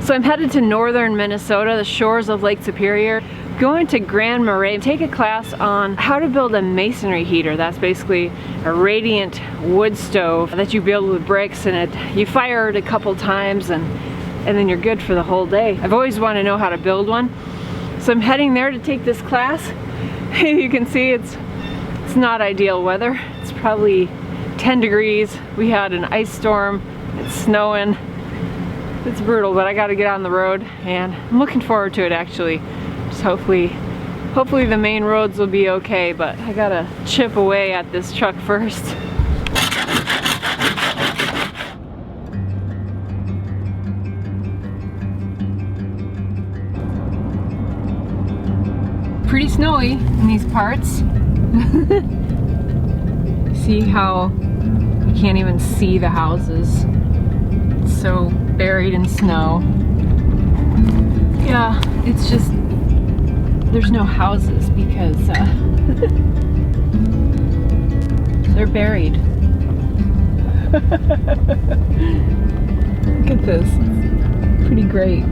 So I'm headed to northern Minnesota, the shores of Lake Superior, going to Grand Marais, take a class on how to build a masonry heater. That's basically a radiant wood stove that you build with bricks, and you fire it a couple times and then you're good for the whole day. I've always wanted to know how to build one. So I'm heading there to take this class. You can see it's not ideal weather. It's probably 10 degrees. We had an ice storm. It's snowing. It's brutal, but I gotta get on the road and I'm looking forward to it actually. Just hopefully the main roads will be okay, but I gotta chip away at this truck first. Pretty snowy in these parts. See how you can't even see the houses. It's so buried in snow. Yeah, it's just, there's no houses because they're buried. Look at this, it's pretty great.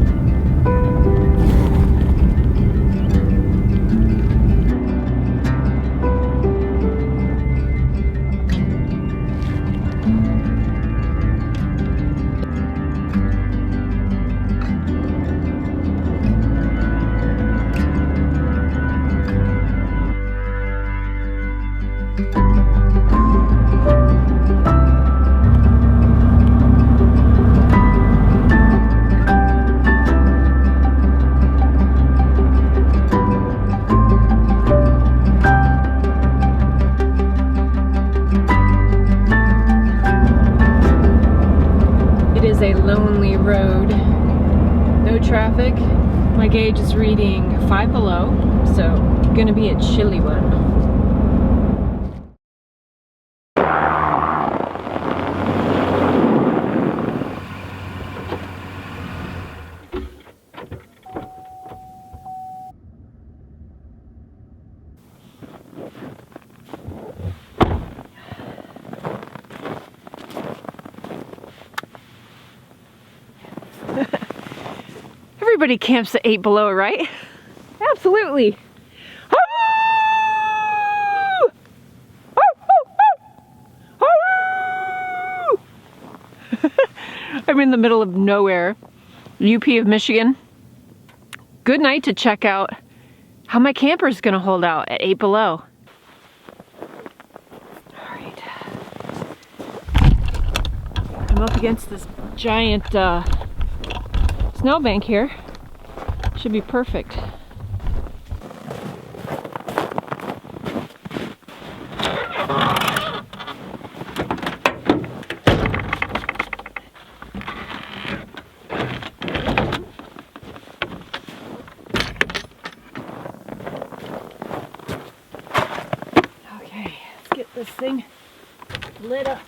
A lonely road, no traffic. My gauge is reading 5 below, so gonna be a chilly one. Everybody camps at 8 below, right? Absolutely. I'm in the middle of nowhere, UP of Michigan. Good night to check out how my camper is gonna hold out at 8 below. All right. I'm up against this giant snowbank here. Should be perfect. Okay, let's get this thing lit up.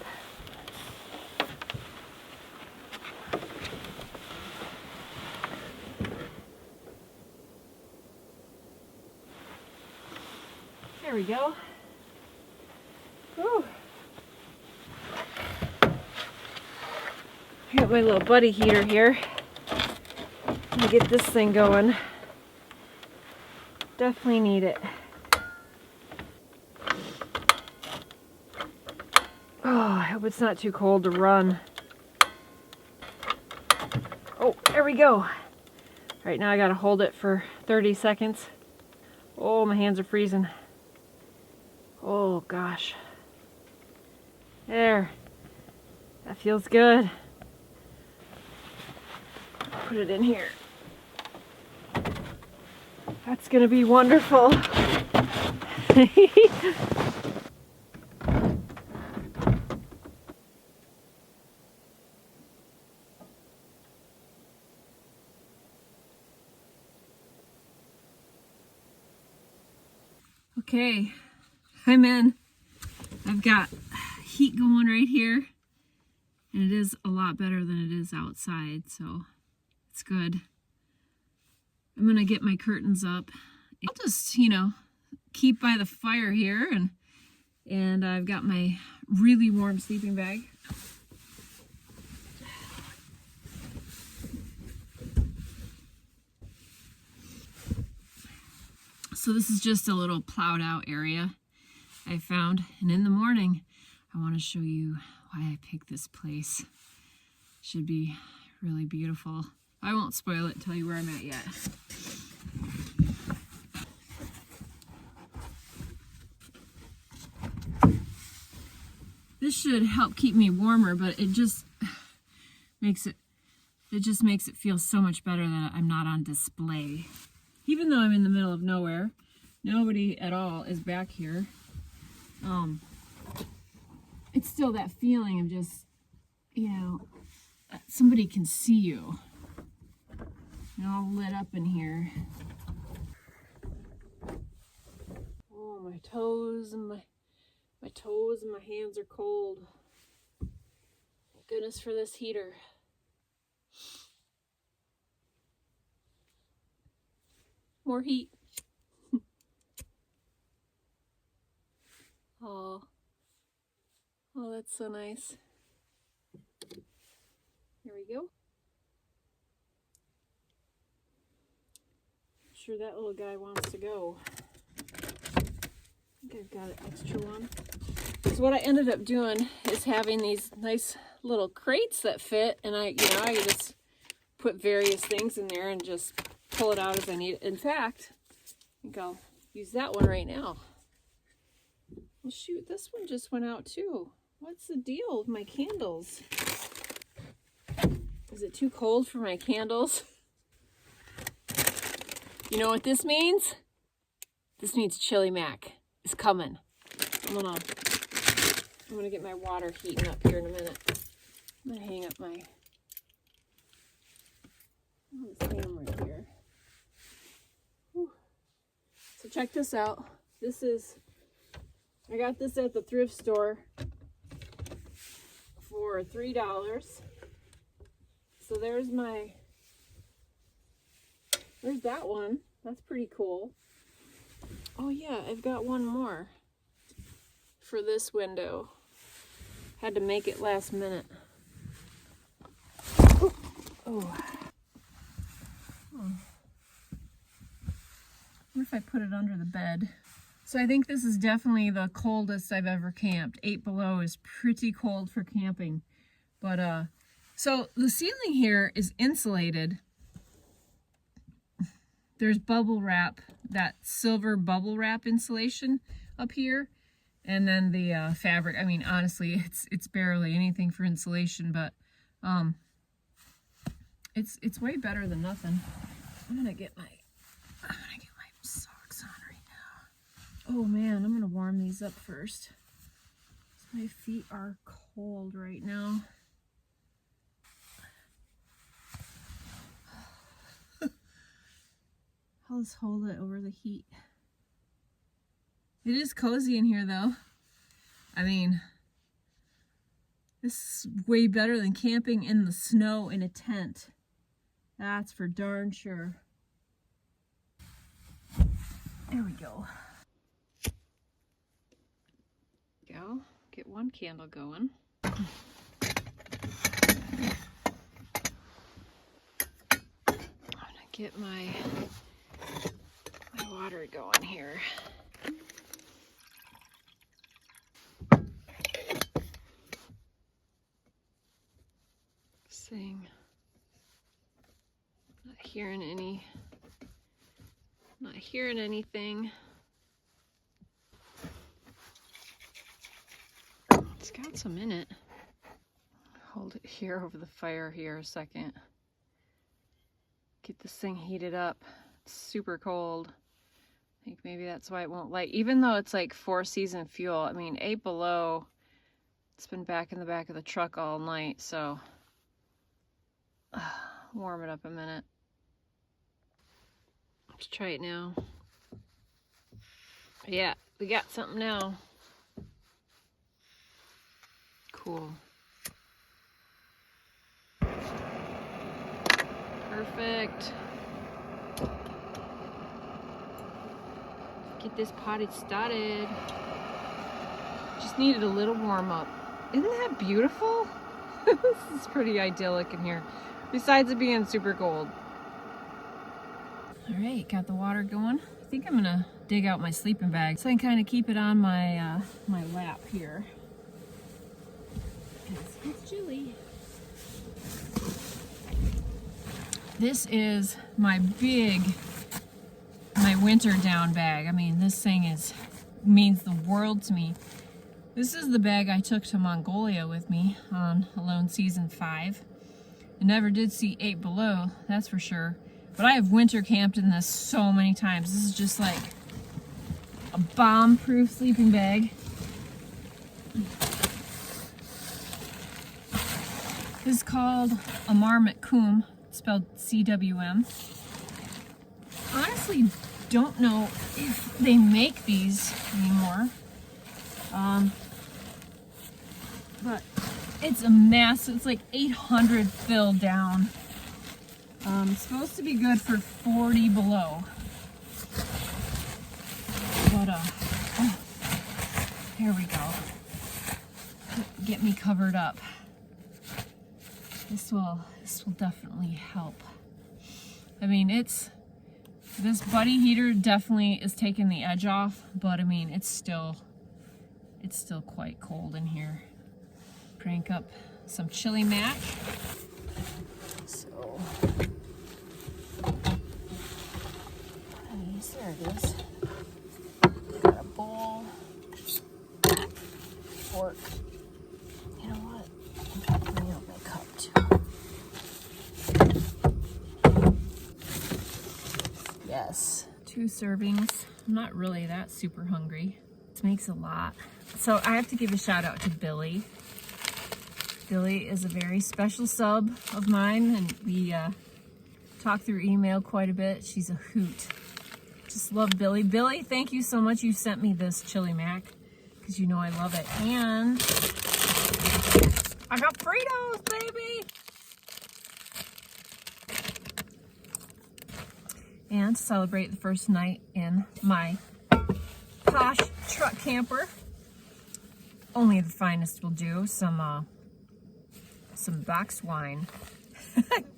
There we go. Whew. I got my little buddy heater here. Let me get this thing going. Definitely need it. Oh, I hope it's not too cold to run. Oh, there we go. All right, now I gotta hold it for 30 seconds. Oh, my hands are freezing. Oh gosh. There. That feels good. Put it in here. That's gonna be wonderful. Okay, I'm in. I've got heat going right here, and it is a lot better than it is outside, so it's good. I'm gonna get my curtains up. I'll just, keep by the fire here, and I've got my really warm sleeping bag. So this is just a little plowed out area I found, and in the morning I want to show you why I picked this place. Should be really beautiful. I won't spoil it and tell you where I'm at yet. This should help keep me warmer, but it just makes it feel so much better that I'm not on display. Even though I'm in the middle of nowhere, nobody at all is back here. It's still that feeling of just, you know, somebody can see you. You're all lit up in here. Oh, my toes and my hands are cold. Thank goodness for this heater. More heat. Oh, that's so nice. Here we go. I'm sure that little guy wants to go. I think I've got an extra one. So what I ended up doing is having these nice little crates that fit, and I can just put various things in there and just pull it out as I need it. In fact, I think I'll use that one right now. Well, shoot, this one just went out too. What's the deal with my candles? Is it too cold for my candles? You know what this means? This means Chili Mac is coming. I'm gonna get my water heating up here in a minute. I'm gonna hang up my ham right here. Whew. So check this out. I got this at the thrift store for $3. So there's that one. That's pretty cool. Oh yeah, I've got one more for this window. Had to make it last minute. Oh. What if I put it under the bed? So I think this is definitely the coldest I've ever camped. 8 below is pretty cold for camping. But so the ceiling here is insulated. There's bubble wrap, that silver bubble wrap insulation up here. And then the fabric, I mean, honestly, it's barely anything for insulation, but it's way better than nothing. I'm gonna get my socks on right now. Oh man, I'm gonna warm these up first. My feet are cold right now. I'll just hold it over the heat. It is cozy in here though. I mean, this is way better than camping in the snow in a tent. That's for darn sure. There we go. Get one candle going. I'm gonna get my water going here. Sing. Not hearing anything. It's got some in it. Hold it here over the fire here a second. Get this thing heated up. It's super cold. I think maybe that's why it won't light. Even though it's like 4-season fuel. I mean, 8 below. It's been back in the back of the truck all night, so warm it up a minute. Let's try it now. Yeah, we got something now. Cool. Perfect. Get this potty started. Just needed a little warm up. Isn't that beautiful? This is pretty idyllic in here. Besides it being super cold. All right, got the water going. think I'm gonna dig out my sleeping bag so I can kind of keep it on my my lap here. It's chilly. This is my winter down bag. I mean, this thing means the world to me. This is the bag I took to Mongolia with me on Alone Season 5. I never did see 8 Below, that's for sure. But I have winter camped in this so many times. This is just like a bomb-proof sleeping bag. This is called a Marmot Coom, spelled C-W-M. Honestly, don't know if they make these anymore. But it's a massive, it's like 800 fill down. It's supposed to be good for 40 below. But, oh, here we go. Get me covered up. This will definitely help. I mean, this buddy heater definitely is taking the edge off, but I mean, it's still quite cold in here. Crank up some chili mac. So, there it is. Got a bowl, fork. You know what? I'm gonna bring out my cup too. Yes, 2 servings. I'm not really that super hungry. This makes a lot. So I have to give a shout out to Billy. Billy is a very special sub of mine, and we talk through email quite a bit. She's a hoot. Just love Billy. Billy, thank you so much. You sent me this chili mac because you know I love it. And I got Fritos, baby! And to celebrate the first night in my posh truck camper, only the finest will do. Some box wine.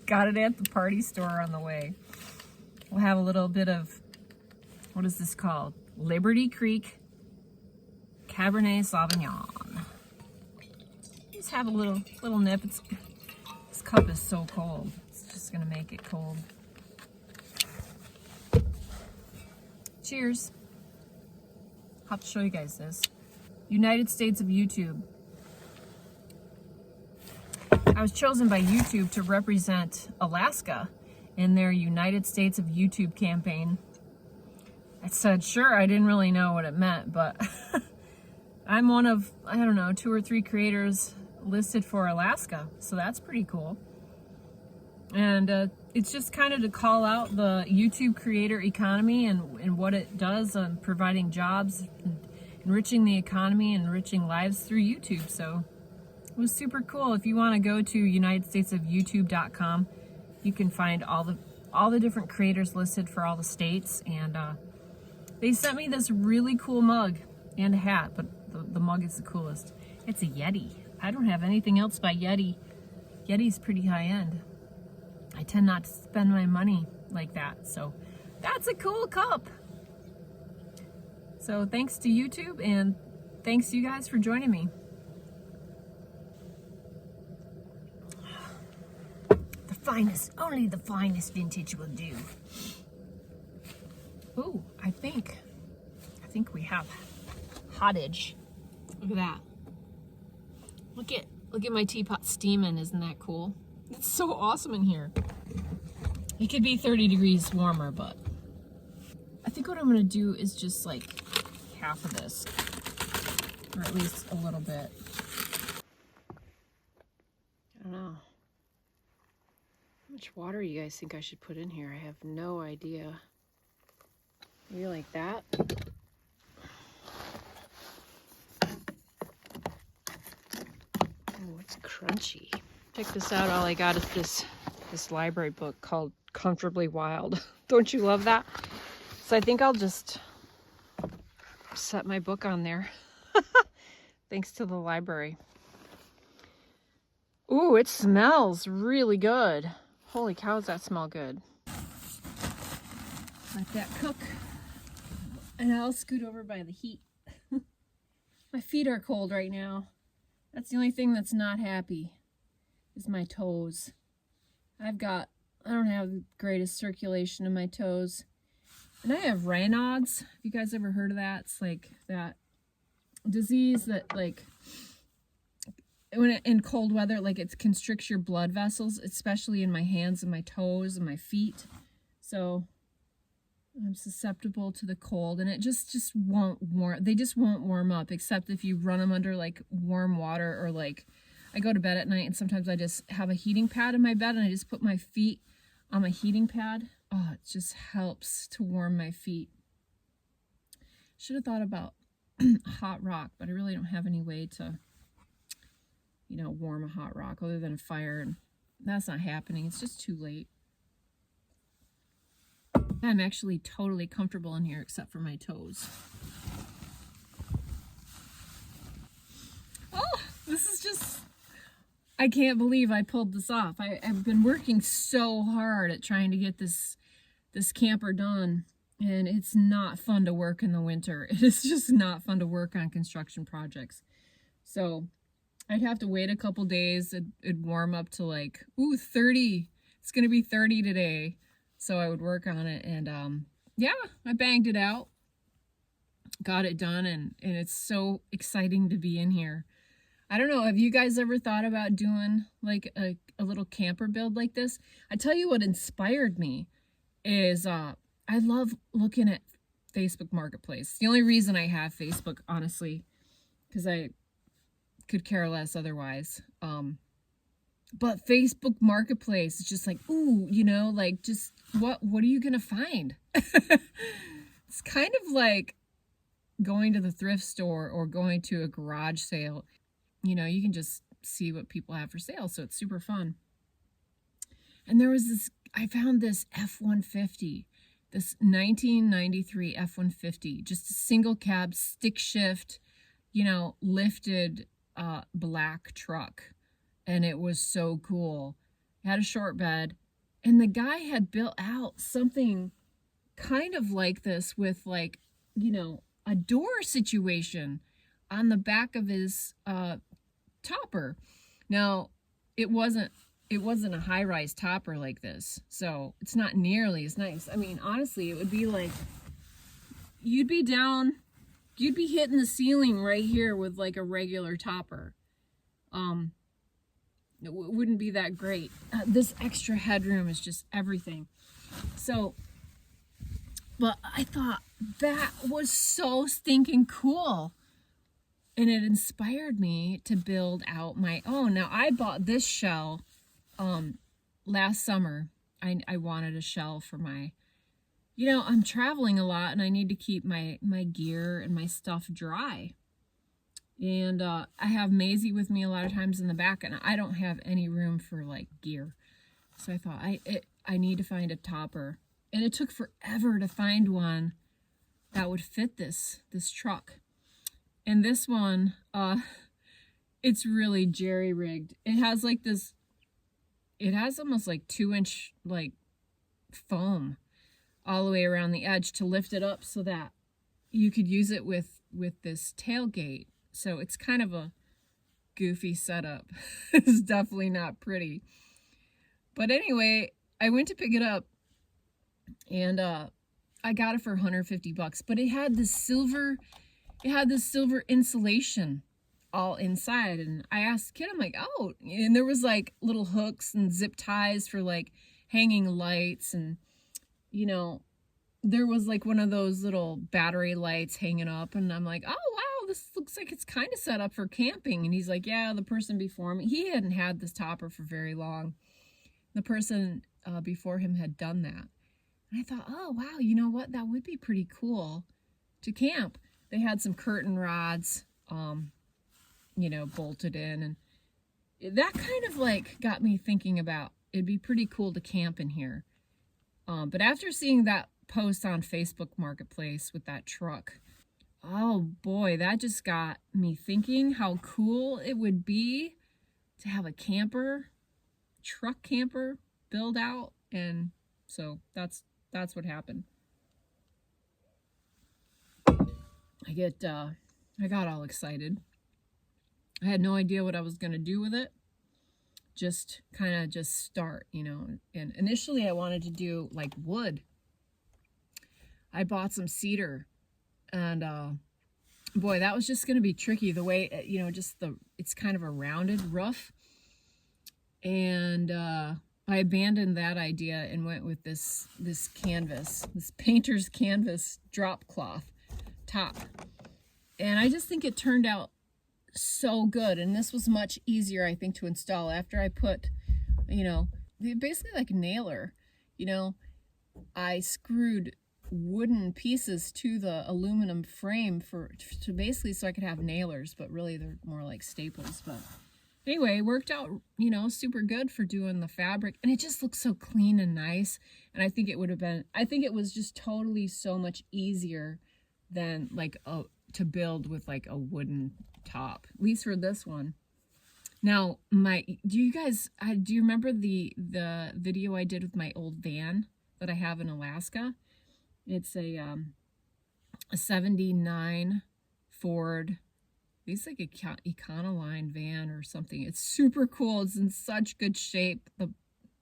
Got it at the party store on the way. We'll have a little bit of, what is this called? Liberty Creek Cabernet Sauvignon. Just have a little nip. This cup is so cold. It's just gonna make it cold. Cheers. I'll have to show you guys this. United States of YouTube. I was chosen by YouTube to represent Alaska in their United States of YouTube campaign. I said, sure, I didn't really know what it meant, but I'm one of, I don't know, 2 or 3 creators listed for Alaska, so that's pretty cool. And it's just kind of to call out the YouTube creator economy and what it does on providing jobs, and enriching the economy, and enriching lives through YouTube. So it was super cool. If you want to go to unitedstatesofyoutube.com, you can find all the different creators listed for all the states. And they sent me this really cool mug and a hat, but the mug is the coolest. It's a Yeti. I don't have anything else by Yeti. Yeti's pretty high end. I tend not to spend my money like that, so that's a cool cup. So thanks to YouTube, and thanks to you guys for joining me. The finest, only the finest vintage will do. Ooh, I think we have hottage. Look at that. Look at my teapot steaming. Isn't that cool? It's so awesome in here. It could be 30 degrees warmer, but I think what I'm gonna do is just like half of this, or at least a little bit. I don't know. How much water do you guys think I should put in here? I have no idea. Maybe like that? Oh, it's crunchy. Check this out. All I got is this library book called Comfortably Wild. Don't you love that? So I think I'll just set my book on there. Thanks to the library. Ooh, it smells really good. Holy cow, does that smell good. Let that cook And I'll scoot over by the heat. My feet are cold right now. That's the only thing that's not happy, is my toes. I don't have the greatest circulation in my toes. And I have Raynaud's. Have you guys ever heard of that? It's like that disease that, like, in cold weather, like, it constricts your blood vessels, especially in my hands and my toes and my feet. So I'm susceptible to the cold, and it just won't warm. They just won't warm up, except if you run them under like warm water, or like I go to bed at night and sometimes I just have a heating pad in my bed and I just put my feet on my heating pad. Oh, it just helps to warm my feet. Should have thought about hot rock, but I really don't have any way to, you know, warm a hot rock other than a fire, and that's not happening. It's just too late. I'm actually totally comfortable in here except for my toes. Oh, this is just, I can't believe I pulled this off. I've been working so hard at trying to get this camper done, and it's not fun to work in the winter. It is just not fun to work on construction projects. So I'd have to wait a couple days. It'd warm up to like, ooh, 30. It's going to be 30 today. So I would work on it, and yeah, I banged it out, got it done, and it's so exciting to be in here. I don't know, have you guys ever thought about doing like a little camper build like this? I tell you what inspired me is I love looking at Facebook Marketplace. The only reason I have Facebook, honestly, because I could care less otherwise. But Facebook Marketplace is just like, ooh, you know, like, just what are you gonna find? It's kind of like going to the thrift store or going to a garage sale. You know, you can just see what people have for sale, so it's super fun. And there was this, I found this F-150, this 1993 F-150, just a single cab, stick shift, you know, lifted black truck. And it was so cool. It had a short bed, and the guy had built out something kind of like this with, like, you know, a door situation on the back of his topper. Now, it wasn't a high-rise topper like this, so it's not nearly as nice. I mean, honestly, it would be like you'd be hitting the ceiling right here with like a regular topper. It wouldn't be that great. This extra headroom is just everything. So, but I thought that was so stinking cool. And it inspired me to build out my own. Now, I bought this shell last summer. I wanted a shell for my, you know, I'm traveling a lot and I need to keep my gear and my stuff dry. And I have Maisie with me a lot of times in the back, and I don't have any room for like gear. So I thought I need to find a topper. And it took forever to find one that would fit this truck. And this one, it's really jerry-rigged. It has like this, it has almost like 2-inch like foam all the way around the edge to lift it up so that you could use it with this tailgate. So it's kind of a goofy setup. It's definitely not pretty. But anyway, I went to pick it up, and I got it for $150. But it had this silver insulation all inside. And I asked the kid, I'm like, oh, and there was like little hooks and zip ties for like hanging lights, and you know, there was like one of those little battery lights hanging up, and I'm like, oh wow, this looks like it's kind of set up for camping. And he's like, yeah, the person before me, he hadn't had this topper for very long. The person before him had done that. And I thought, oh wow, you know what, that would be pretty cool to camp. They had some curtain rods, you know, bolted in, and that kind of like got me thinking about it'd be pretty cool to camp in here. But after seeing that post on Facebook Marketplace with that truck, oh boy, that just got me thinking how cool it would be to have a truck camper build out. And so that's what happened. I got all excited. I had no idea what I was going to do with it. Just kind of just start, you know. And initially I wanted to do like wood. I bought some cedar, and boy, that was just going to be tricky the way, you know, just it's kind of a rounded roof. And I abandoned that idea and went with this canvas, this painter's canvas drop cloth top. And I just think it turned out so good. And this was much easier, I think, to install after I put, you know, basically like a nailer, you know, I screwed wooden pieces to the aluminum frame to basically so I could have nailers, but really they're more like staples. But anyway, it worked out, you know, super good for doing the fabric, and it just looks so clean and nice. And I think it was just totally so much easier than like to build with like a wooden top, at least for this one. Now, do you remember the video I did with my old van that I have in Alaska? It's a 79 Ford. It's like a Econoline van or something. It's super cool. It's in such good shape.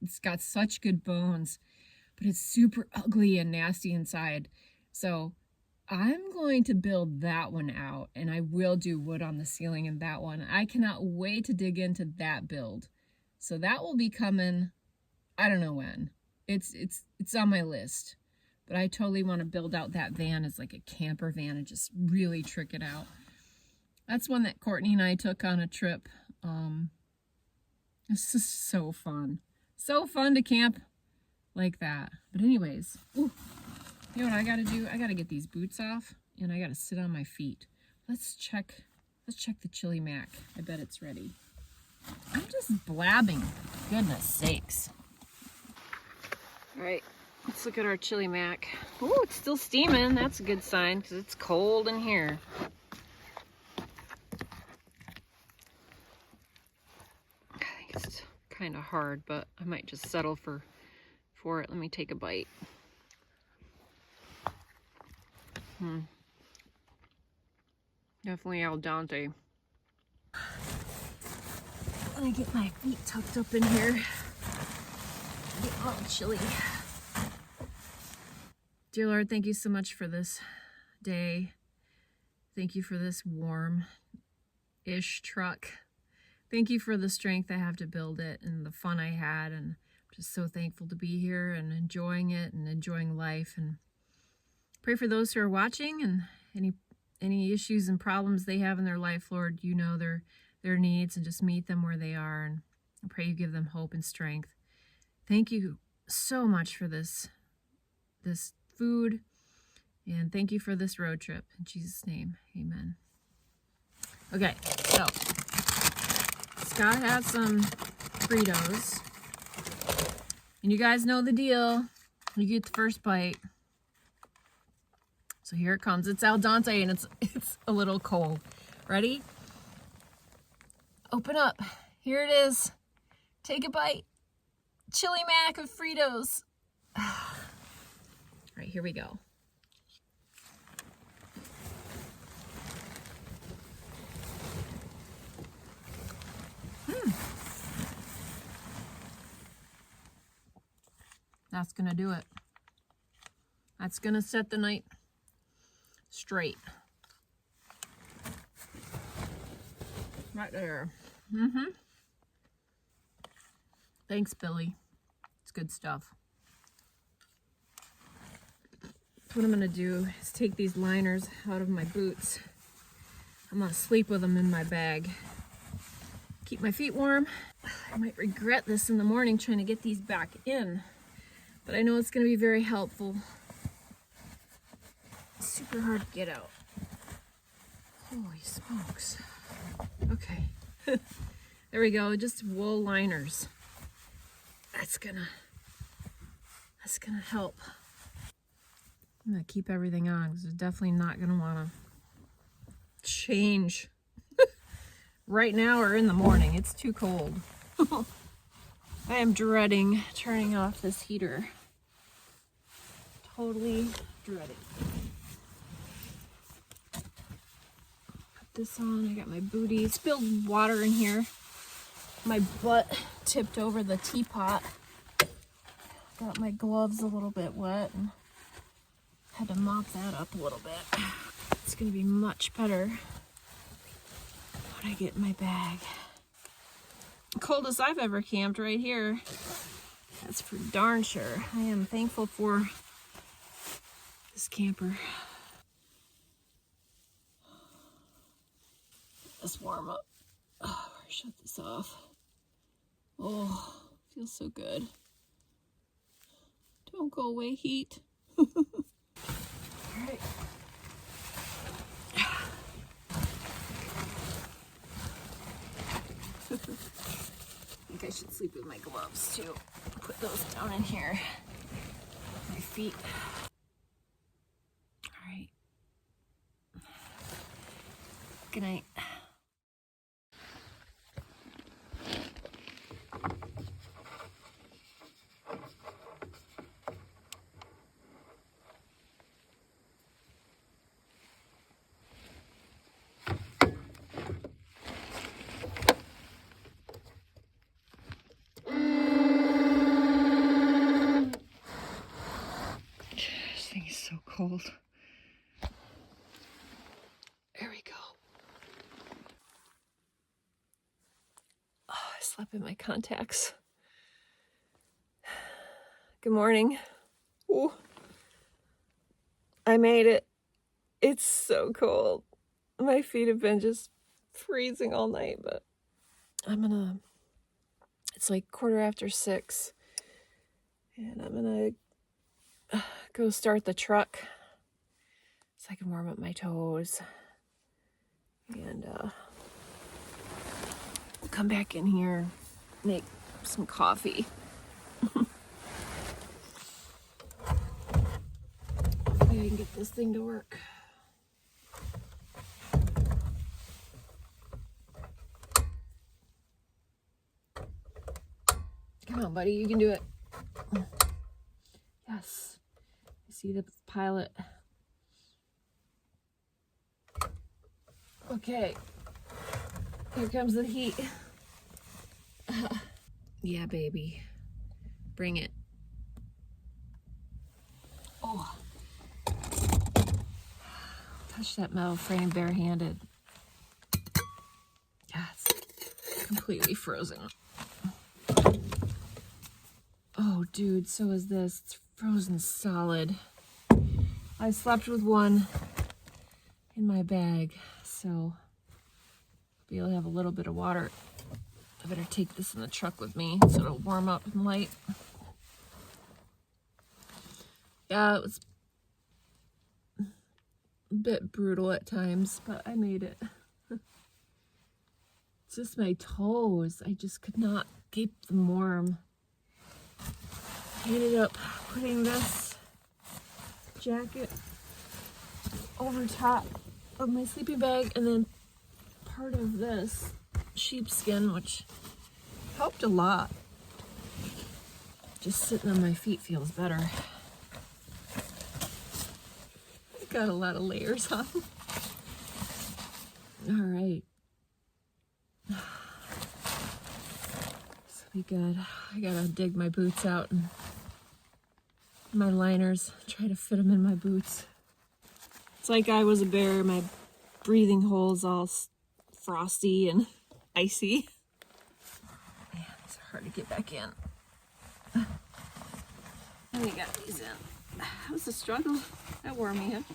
It's got such good bones, but it's super ugly and nasty inside. So I'm going to build that one out, and I will do wood on the ceiling in that one. I cannot wait to dig into that build. So that will be coming, I don't know when. It's on my list. But I totally want to build out that van as like a camper van and just really trick it out. That's one that Courtney and I took on a trip. It's just so fun. So fun to camp like that. But anyways, ooh, you know what I gotta do? I gotta get these boots off, and I gotta sit on my feet. Let's check the chili mac. I bet it's ready. I'm just blabbing. Goodness sakes. All right, let's look at our chili mac. Oh, it's still steaming. That's a good sign because it's cold in here. I think it's kind of hard, but I might just settle for it. Let me take a bite. Definitely al dente. Let me get my feet tucked up in here. Get all chilly. Dear Lord, thank you so much for this day. Thank you for this warm-ish truck. Thank you for the strength I have to build it and the fun I had. And I'm just so thankful to be here and enjoying it and enjoying life. And pray for those who are watching and any issues and problems they have in their life, Lord. You know their needs, and just meet them where they are. And I pray you give them hope and strength. Thank you so much for this food, and thank you for this road trip. In Jesus' name, amen. Okay, so Scott had some Fritos, and you guys know the deal. You get the first bite. So here it comes. It's al dente, and it's a little cold. Ready? Open up. Here it is. Take a bite. Chili mac of Fritos. All right, here we go. That's gonna do it. That's gonna set the night straight. Right there. Thanks, Billy. It's good stuff. What I'm gonna do is take these liners out of my boots. I'm gonna sleep with them in my bag. Keep my feet warm. I might regret this in the morning trying to get these back in, but I know it's gonna be very helpful. It's super hard to get out. Holy smokes. Okay. There we go, just wool liners. That's gonna help. I'm gonna keep everything on because I'm definitely not gonna wanna change right now or in the morning. It's too cold. I am dreading turning off this heater. Totally dreading. this on. I got my booties. Spilled water in here. My butt tipped over the teapot. Got my gloves a little bit wet and had to mop that up a little bit. It's gonna be much better when I get in my bag. Coldest I've ever camped right here. That's for darn sure. I am thankful for this camper. Let's warm up. Oh, shut this off. Oh, feels so good. Don't go away, heat. All right. I think I should sleep with my gloves too. Put those down in here. My feet. All right. Good night. This thing is so cold. There we go. Oh, I slept in my contacts. Good morning. Ooh. I made it. It's so cold. My feet have been just freezing all night, but it's like 6:15, and I'm gonna go start the truck so I can warm up my toes and come back in here, make some coffee. Maybe I can get this thing to work. Come on, buddy, you can do it. Yes. I see the pilot. Okay. Here comes the heat. Yeah, baby. Bring it. Oh. Touch that metal frame barehanded. Yeah, it's completely frozen. Oh, dude, so is this. It's frozen solid. I slept with one in my bag, so I'll be able to have a little bit of water. I better take this in the truck with me so it'll warm up and light. Yeah, it was a bit brutal at times, but I made it. It's just my toes. I just could not keep them warm. I ended up putting this jacket over top of my sleeping bag and then part of this sheepskin, which helped a lot. Just sitting on my feet feels better. I've got a lot of layers on. All right. This will be good. I gotta dig my boots out and my liners, try to fit them in my boots. It's like I was a bear. My breathing hole's all frosty and icy. Man, it's hard to get back in. And we got these in. That was a struggle. That wore me in.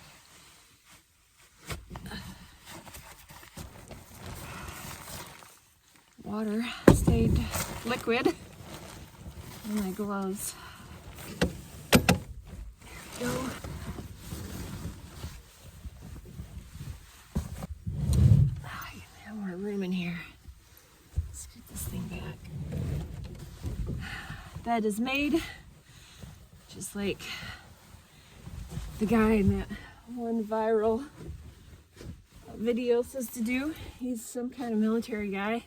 Water stayed liquid in my gloves. There we go. I have more room in here. Let's get this thing back. Bed is made, just like the guy in that one viral video says to do. He's some kind of military guy. I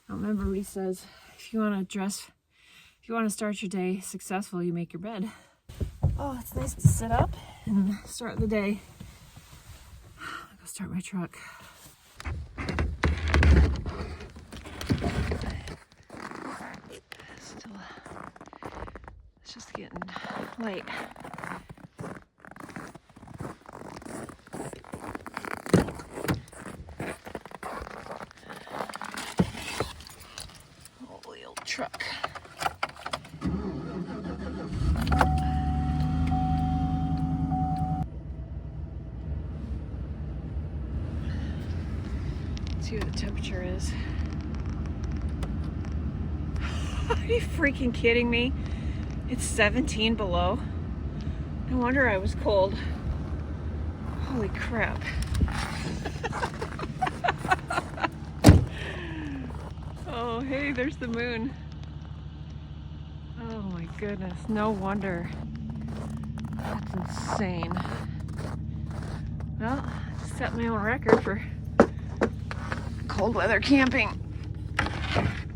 don't remember what he says. If you want to start your day successful, you make your bed. Oh, it's nice to sit up and start the day. I'll go start my truck. Still, it's just getting light. Holy old truck. Let's see what the temperature is. Are you freaking kidding me? It's 17 below. No wonder I was cold. Holy crap. Oh, hey, there's the moon. Oh my goodness, no wonder. That's insane. Well, I set my own record for cold weather camping.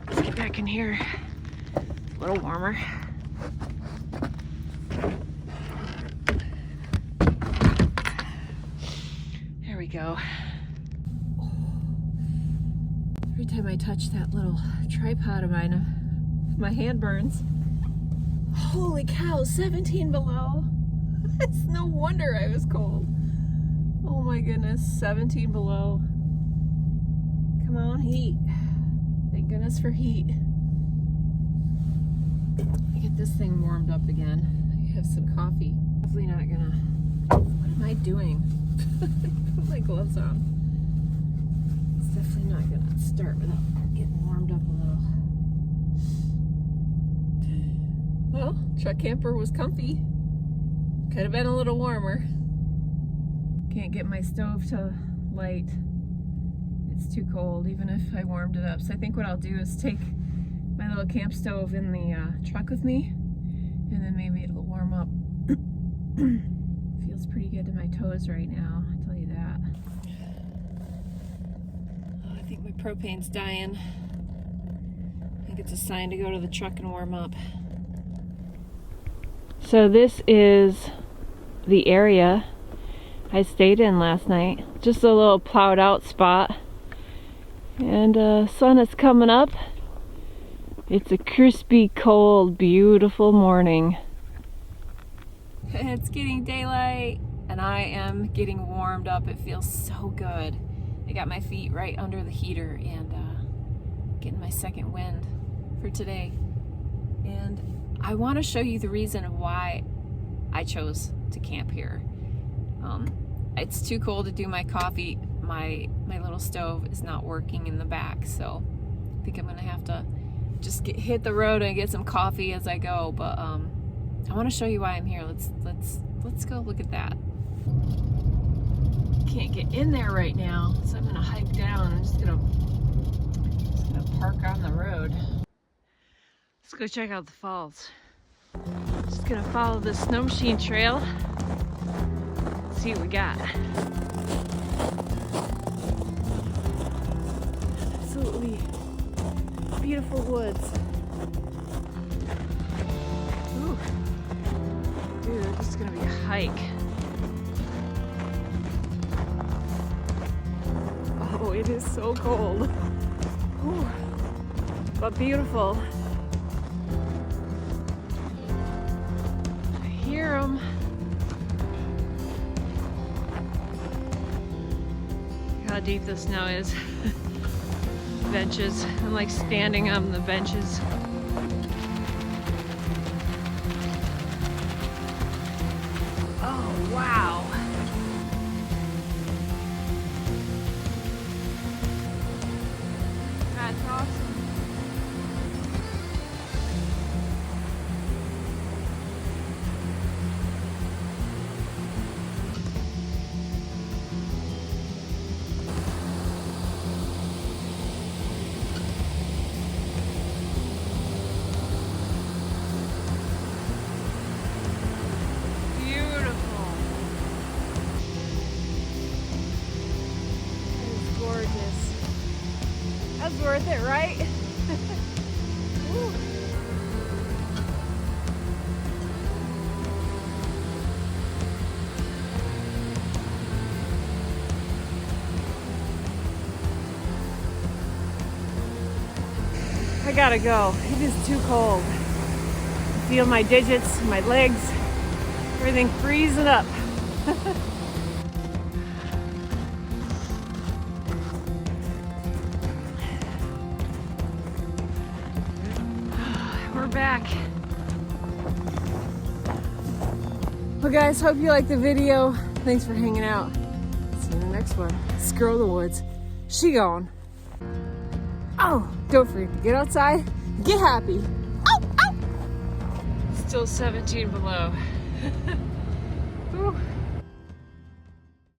Let's get back in here. It's a little warmer. There we go. Every time I touch that little tripod of mine, my hand burns. Holy cow, 17 below. It's no wonder I was cold. Oh my goodness, 17 below. Come on, heat. Thank goodness for heat. I get this thing warmed up again. I have some coffee. Definitely not gonna. What am I doing? Put my gloves on. It's definitely not gonna start without getting warmed up a little. Well, truck camper was comfy. Could have been a little warmer. Can't get my stove to light. It's too cold, even if I warmed it up. So I think what I'll do is take my little camp stove in the truck with me, and then maybe it'll warm up. Feels pretty good to my toes right now, I'll tell you that. Oh, I think my propane's dying. I think it's a sign to go to the truck and warm up. So this is the area I stayed in last night. Just a little plowed out spot. And sun is coming up. It's a crispy, cold, beautiful morning. It's getting daylight and I am getting warmed up. It feels so good. I got my feet right under the heater and getting my second wind for today. And I want to show you the reason why I chose to camp here. It's too cold to do my coffee. My little stove is not working in the back, so I think I'm gonna have to just hit the road and get some coffee as I go. But I want to show you why I'm here. Let's go look at that. Can't get in there right now, so I'm gonna hike down. I'm just gonna park on the road. Let's go check out the falls. Just gonna follow the snow machine trail. See what we got. Absolutely beautiful woods. Ooh. Dude, this is gonna be a hike. Oh, it is so cold. Ooh. But beautiful. I hear them. How deep the snow is. Benches. I'm like standing on the benches. Oh, wow. That's awesome. That's worth it, right? Woo. I gotta go. It is too cold. I feel my digits, my legs, everything freezing up. We're back. Well guys, hope you liked the video. Thanks for hanging out. See you in the next one. Scroll the woods. She gone. Oh, don't forget to get outside, get happy. Oh, oh. Still 17 below.